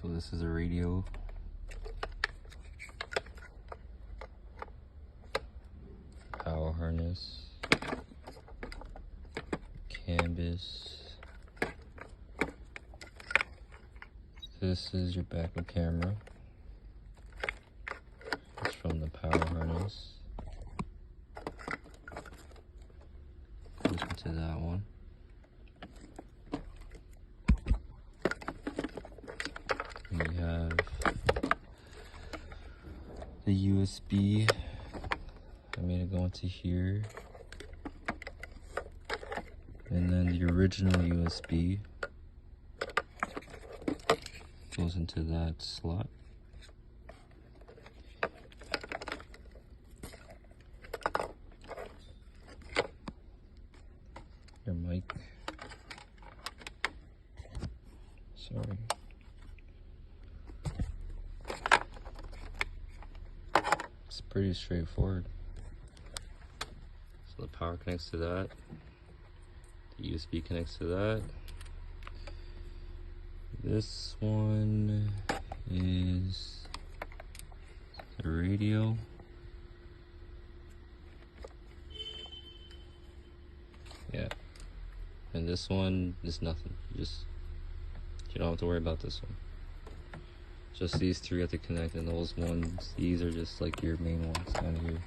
So this is a radio. Power harness. Canvas. This is your backup camera. It's from the power harness. Goes into that one. And we have the USB. I made it go into here. And then the original USB goes into that slot. Your mic. Sorry. It's pretty straightforward. So the power connects to that. The USB connects to that. This one is the radio. Yeah. And this one is nothing. You don't have to worry about this one. Just these three have to connect, and those ones, these are just like your main ones down here.